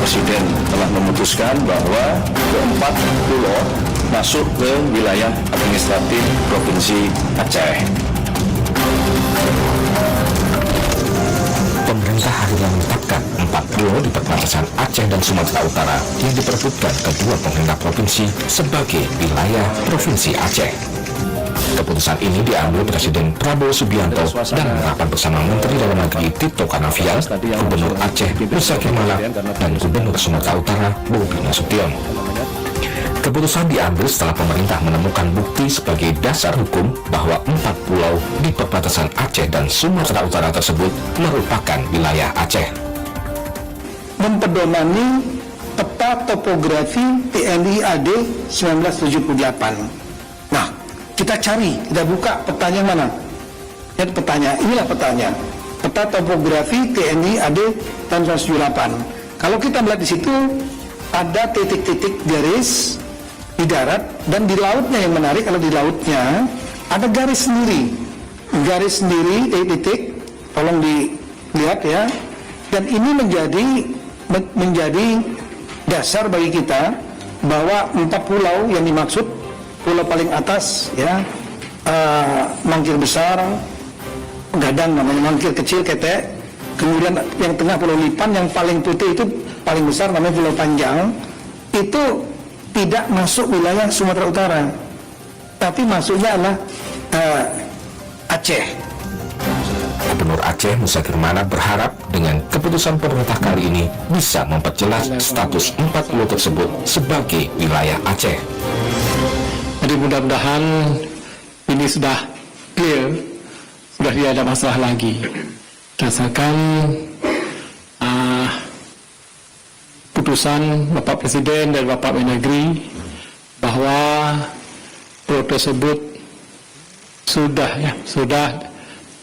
Presiden telah memutuskan bahwa keempat pulau masuk ke wilayah administratif Provinsi Aceh. Pemerintah akhirnya menetapkan 4 pulau di perbatasan Aceh dan Sumatera Utara yang diperebutkan kedua pemerintah provinsi sebagai wilayah Provinsi Aceh. Keputusan ini diambil Presiden Prabowo Subianto dalam rapat bersama Menteri Dalam Negeri Tito Karnavian, Gubernur Aceh Musa Kemalak, dan Gubernur Sumatera Utara Bobi Nasution. Keputusan diambil setelah pemerintah menemukan bukti sebagai dasar hukum bahwa 4 pulau di perbatasan Aceh dan Sumatera Utara tersebut merupakan wilayah Aceh. Mempedomani peta topografi TNI AD 1978. Nah, kita cari, kita buka petanya mana? Lihat petanya, inilah petanya. Peta topografi TNI AD tahun 1978. Kalau kita melihat di situ ada titik-titik garis di darat dan di lautnya. Yang menarik, kalau di lautnya ada garis sendiri titik, tolong dilihat ya. Dan ini menjadi dasar bagi kita bahwa 4 pulau yang dimaksud, pulau paling atas ya, Mangkir Besar, Gadang namanya, Mangkir Kecil Ketek, kemudian yang tengah Pulau Lipan, yang paling putih itu paling besar namanya Pulau Panjang, itu tidak masuk wilayah Sumatera Utara, tapi masuknya adalah Aceh. Gubernur Aceh Musa Kemalak berharap dengan keputusan pemerintah kali ini bisa memperjelas status 4 pulau tersebut sebagai wilayah Aceh. Jadi mudah-mudahan ini sudah clear, sudah tidak ada masalah lagi. Berdasarkan putusan Bapak Presiden dan Bapak Mendagri bahwa pulau tersebut sudah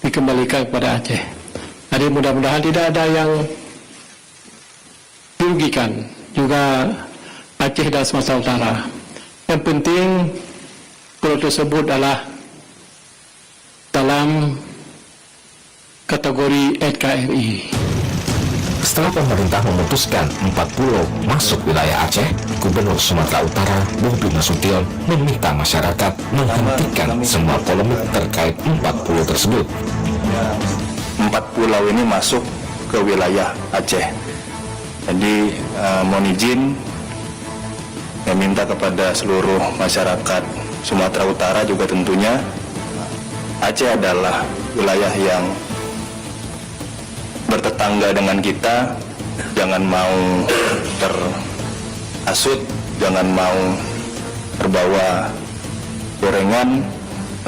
dikembalikan kepada Aceh. Jadi mudah-mudahan tidak ada yang dirugikan, juga Aceh dan Sumatera Utara. Yang penting pulau tersebut adalah dalam kategori NKRI. Setelah pemerintah memutuskan 4 pulau masuk wilayah Aceh, Gubernur Sumatera Utara Bobi Nasution meminta masyarakat menghentikan semua polemik terkait 4 pulau tersebut. 4 pulau ini masuk ke wilayah Aceh. Jadi mohon izin, saya minta kepada seluruh masyarakat Sumatera Utara juga tentunya, Aceh adalah wilayah yang bertetangga dengan kita. Jangan mau terhasut, jangan mau terbawa gorengan.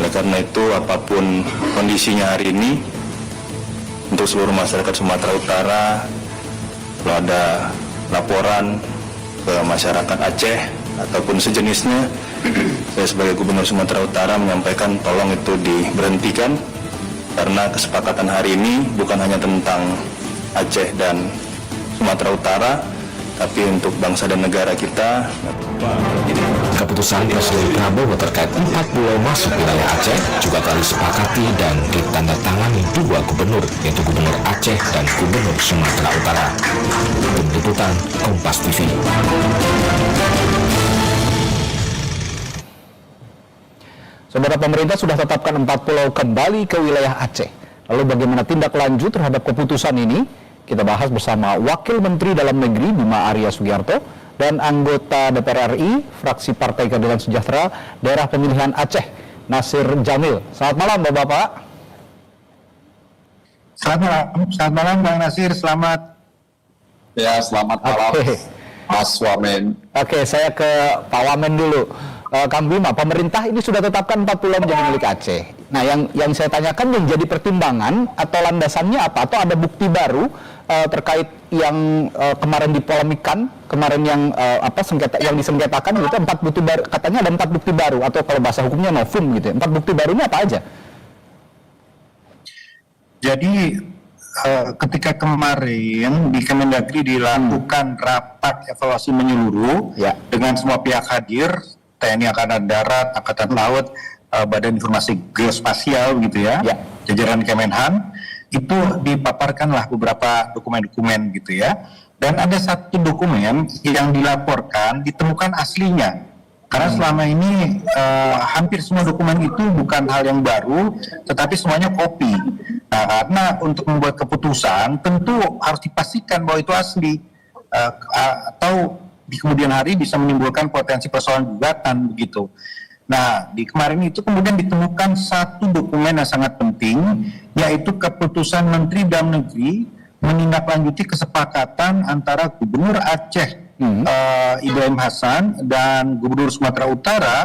Oleh karena itu, apapun kondisinya hari ini, untuk seluruh masyarakat Sumatera Utara, kalau ada laporan ke masyarakat Aceh ataupun sejenisnya, saya sebagai Gubernur Sumatera Utara menyampaikan tolong itu diberhentikan, karena kesepakatan hari ini bukan hanya tentang Aceh dan Sumatera Utara, tapi untuk bangsa dan negara kita. Keputusan Presiden Prabowo terkait 4 pulau masuk wilayah Aceh juga telah disepakati dan ditandatangani 2 gubernur, yaitu Gubernur Aceh dan Gubernur Sumatera Utara. Tim Liputan Kompas TV. Saudara, pemerintah sudah tetapkan 4 pulau kembali ke wilayah Aceh. Lalu bagaimana tindak lanjut terhadap keputusan ini? Kita bahas bersama Wakil Menteri Dalam Negeri Bima Arya Sugiarto dan anggota DPR RI, fraksi Partai Keadilan Sejahtera, Daerah Pemilihan Aceh, Nasir Jamil. Selamat malam, Bapak-Bapak. Selamat malam Bang Nasir, selamat. Ya, selamat malam Mas Wamen. Oke, saya ke Pak Wamen dulu. Kang Bima, pemerintah ini sudah tetapkan 4 pulau menjadi milik Aceh. Nah, yang saya tanyakan, yang jadi pertimbangan atau landasannya apa? Atau ada bukti baru terkait yang kemarin dipolemikan, kemarin yang sengketa, yang disengketakan gitu, 4 bukti baru, katanya ada 4 bukti baru, atau kalau bahasa hukumnya novum gitu ya. 4 bukti baru ini apa aja? Jadi ketika kemarin di Kemendagri dilakukan rapat evaluasi menyeluruh dengan semua pihak hadir, TNI Angkatan Darat, Angkatan Laut, Badan Informasi Geospasial gitu ya, jajaran Kemenhan, itu dipaparkanlah beberapa dokumen-dokumen gitu ya. Dan ada satu dokumen yang dilaporkan ditemukan aslinya. Karena selama ini hampir semua dokumen itu bukan hal yang baru, tetapi semuanya kopi. Nah, karena untuk membuat keputusan tentu harus dipastikan bahwa itu asli, atau di kemudian hari bisa menimbulkan potensi persoalan gugatan begitu. Nah, di kemarin itu kemudian ditemukan satu dokumen yang sangat penting, yaitu keputusan Menteri Dalam Negeri menindaklanjuti kesepakatan antara Gubernur Aceh Ibrahim Hasan dan Gubernur Sumatera Utara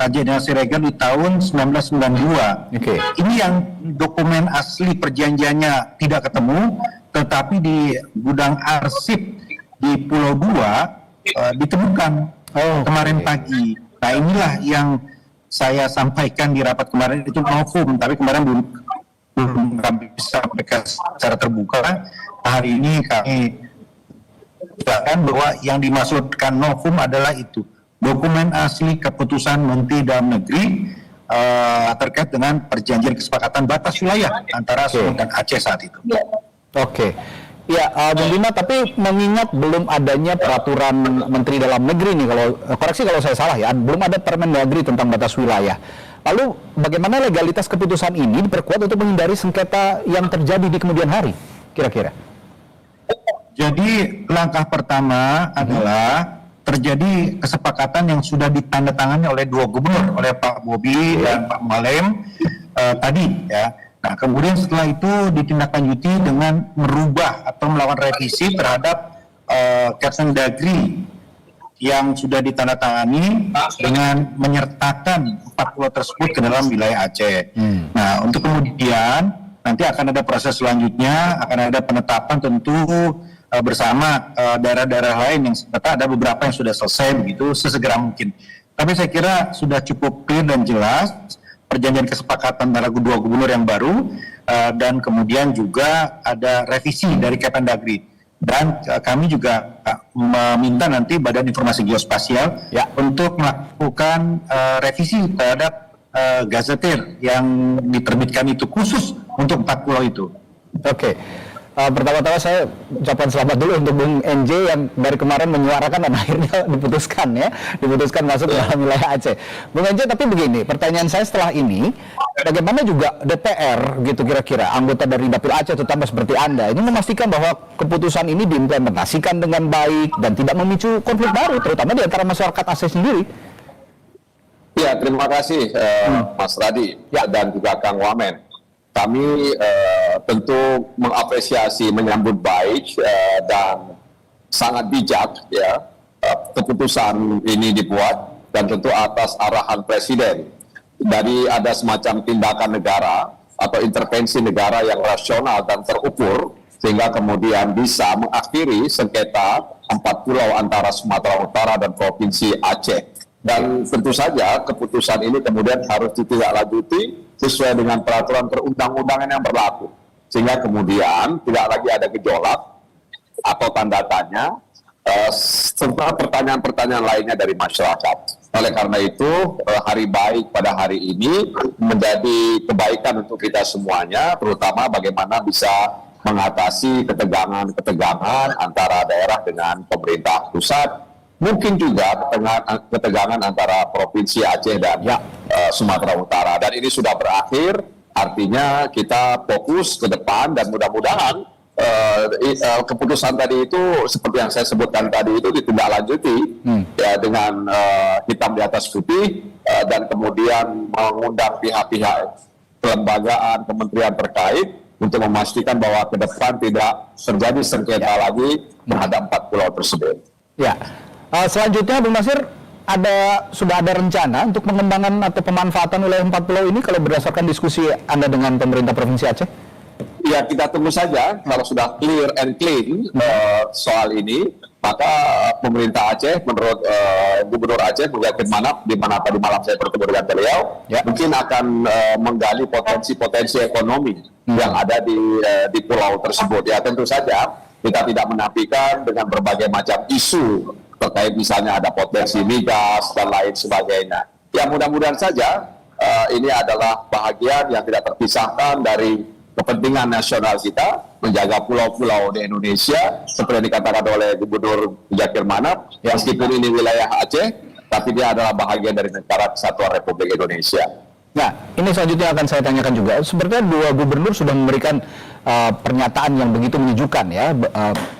Raja Dina Siregar di tahun 1992. Oke. Ini yang dokumen asli perjanjiannya tidak ketemu, tetapi di gudang arsip di Pulau Dua ditemukan kemarin pagi. Nah, inilah yang saya sampaikan di rapat kemarin, itu novum, tapi kemarin belum kami sampaikan secara terbuka. Hari ini kami katakan bahwa yang dimaksudkan novum adalah itu, dokumen asli keputusan Menteri Dalam Negeri terkait dengan perjanjian kesepakatan batas wilayah antara Sumut dan Aceh saat itu. Oke. Ya, Bung Bima, tapi mengingat belum adanya peraturan Menteri Dalam Negeri nih, kalau koreksi kalau saya salah ya, belum ada Permendagri tentang batas wilayah. Lalu bagaimana legalitas keputusan ini diperkuat untuk menghindari sengketa yang terjadi di kemudian hari, kira-kira? Jadi langkah pertama adalah terjadi kesepakatan yang sudah ditandatangani oleh dua gubernur, oleh Pak Bobi dan Pak Malem tadi ya. Nah, kemudian setelah itu ditindaklanjuti dengan merubah atau melakukan revisi terhadap Kemendagri yang sudah ditandatangani dengan menyertakan 4 pulau tersebut ke dalam wilayah Aceh. Nah, untuk kemudian nanti akan ada proses selanjutnya, akan ada penetapan tentu bersama daerah-daerah lain yang ada beberapa yang sudah selesai begitu sesegera mungkin. Tapi saya kira sudah cukup clear dan jelas perjanjian kesepakatan antara dua gubernur yang baru, dan kemudian juga ada revisi dari Kemendagri. Dan kami juga meminta nanti Badan Informasi Geospasial untuk melakukan revisi terhadap gazetir yang diterbitkan itu khusus untuk 4 pulau itu. Oke. Pertama-tama saya ucapkan selamat dulu untuk Bung NJ yang dari kemarin menyuarakan dan akhirnya diputuskan masuk ke dalam wilayah Aceh. Bung NJ, tapi begini, pertanyaan saya setelah ini, bagaimana juga DPR gitu kira-kira, anggota dari Dapil Aceh terutama seperti Anda, ini memastikan bahwa keputusan ini diimplementasikan dengan baik dan tidak memicu konflik baru, terutama di antara masyarakat Aceh sendiri. Ya, terima kasih Mas Radi dan juga Kang Wamen. Kami tentu mengapresiasi, menyambut baik dan sangat bijak ya keputusan ini dibuat, dan tentu atas arahan Presiden. Dari ada semacam tindakan negara atau intervensi negara yang rasional dan terukur, sehingga kemudian bisa mengakhiri sengketa 4 pulau antara Sumatera Utara dan Provinsi Aceh. Dan tentu saja keputusan ini kemudian harus ditindaklanjuti sesuai dengan peraturan perundang-undangan yang berlaku, sehingga kemudian tidak lagi ada gejolak atau tanda tanya serta pertanyaan-pertanyaan lainnya dari masyarakat. Oleh karena itu, hari baik pada hari ini menjadi kebaikan untuk kita semuanya, terutama bagaimana bisa mengatasi ketegangan-ketegangan antara daerah dengan pemerintah pusat. Mungkin juga ketegangan antara Provinsi Aceh dan Sumatera Utara. Dan ini sudah berakhir, artinya kita fokus ke depan dan mudah-mudahan keputusan tadi itu seperti yang saya sebutkan tadi itu ditindaklanjuti ya dengan hitam di atas putih, dan kemudian mengundang pihak-pihak kelembagaan, kementerian terkait untuk memastikan bahwa ke depan tidak terjadi sengketa lagi terhadap 4 pulau tersebut. Ya. Selanjutnya, Bung Nasir, sudah ada rencana untuk pengembangan atau pemanfaatan wilayah 4 pulau ini kalau berdasarkan diskusi Anda dengan pemerintah Provinsi Aceh? Ya, kita tunggu saja. Kalau sudah clear and clean soal ini, maka pemerintah Aceh, menurut Gubernur Aceh, di mana tadi malam saya bertemu dengan beliau, mungkin akan menggali potensi-potensi ekonomi yang ada di pulau tersebut. Ya, tentu saja kita tidak menafikan dengan berbagai macam isu terkait misalnya ada potensi migas dan lain sebagainya. Ya, mudah-mudahan saja ini adalah bahagian yang tidak terpisahkan dari kepentingan nasional kita, menjaga pulau-pulau di Indonesia, seperti yang dikatakan oleh Gubernur Jakir Manap, meskipun ini wilayah Aceh, tapi dia adalah bahagian dari negara kesatuan Republik Indonesia. Nah, ini selanjutnya akan saya tanyakan juga. Sepertinya dua gubernur sudah memberikan pernyataan yang begitu menyejukkan ya.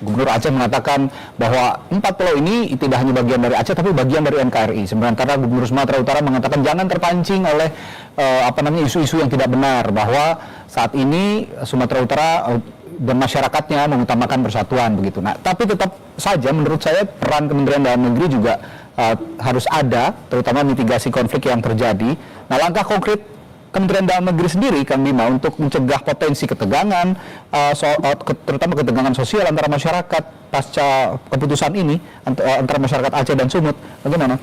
Gubernur Aceh mengatakan bahwa 4 pulau ini tidak hanya bagian dari Aceh tapi bagian dari NKRI. Sementara Gubernur Sumatera Utara mengatakan jangan terpancing oleh isu-isu yang tidak benar, bahwa saat ini Sumatera Utara dan masyarakatnya mengutamakan persatuan begitu. Nah, tapi tetap saja menurut saya peran Kementerian Dalam Negeri juga harus ada, terutama mitigasi konflik yang terjadi. Nah, langkah konkret Kementerian Dalam Negeri sendiri, Kang Bima, untuk mencegah potensi ketegangan, terutama ketegangan sosial antara masyarakat pasca keputusan ini antara masyarakat Aceh dan Sumut, bagaimana?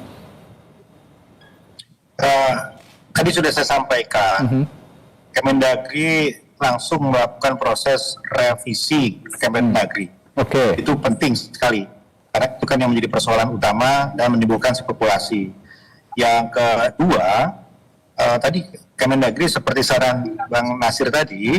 Tadi sudah saya sampaikan, Kemendagri langsung melakukan proses revisi Kemendagri. Itu penting sekali, karena itu kan yang menjadi persoalan utama dan menimbulkan spekulasi. Yang kedua, tadi Kemendagri seperti saran Bang Nasir tadi,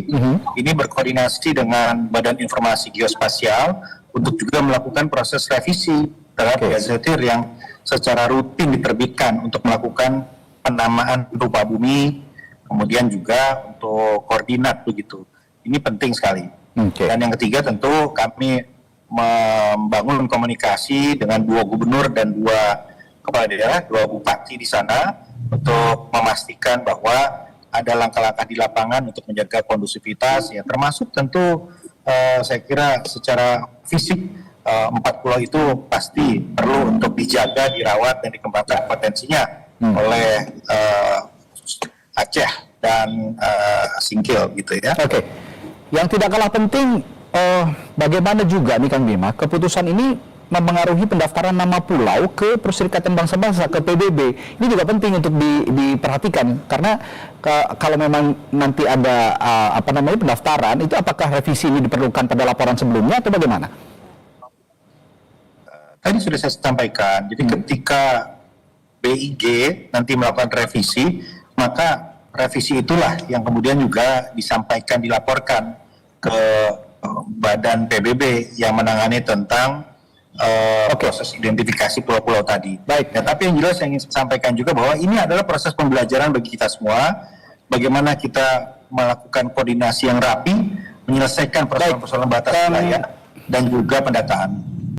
ini berkoordinasi dengan Badan Informasi Geospasial untuk juga melakukan proses revisi terhadap gazettir yang secara rutin diterbitkan untuk melakukan penamaan rupa bumi, kemudian juga untuk koordinat begitu. Ini penting sekali. Dan yang ketiga tentu kami membangun komunikasi dengan 2 gubernur dan 2 kepala daerah, 2 bupati di sana untuk memastikan bahwa ada langkah-langkah di lapangan untuk menjaga kondusivitas, ya termasuk tentu saya kira secara fisik 4 pulau itu pasti perlu untuk dijaga, dirawat dan dikembangkan potensinya oleh Aceh dan Singkil gitu ya. Yang tidak kalah penting, bagaimana juga nih Kang Bima, keputusan ini mempengaruhi pendaftaran nama pulau ke Perserikatan Bangsa-Bangsa, ke PBB. Ini juga penting untuk diperhatikan, karena kalau memang nanti ada pendaftaran, itu apakah revisi ini diperlukan pada laporan sebelumnya atau bagaimana? Tadi sudah saya sampaikan, jadi ketika BIG nanti melakukan revisi, maka revisi itulah yang kemudian juga disampaikan, dilaporkan ke Badan PBB yang menangani tentang proses identifikasi pulau-pulau tadi. Ya, tapi yang jelas yang ingin saya sampaikan juga bahwa ini adalah proses pembelajaran bagi kita semua, bagaimana kita melakukan koordinasi yang rapi, menyelesaikan persoalan-persoalan batas wilayah dan juga pendataan.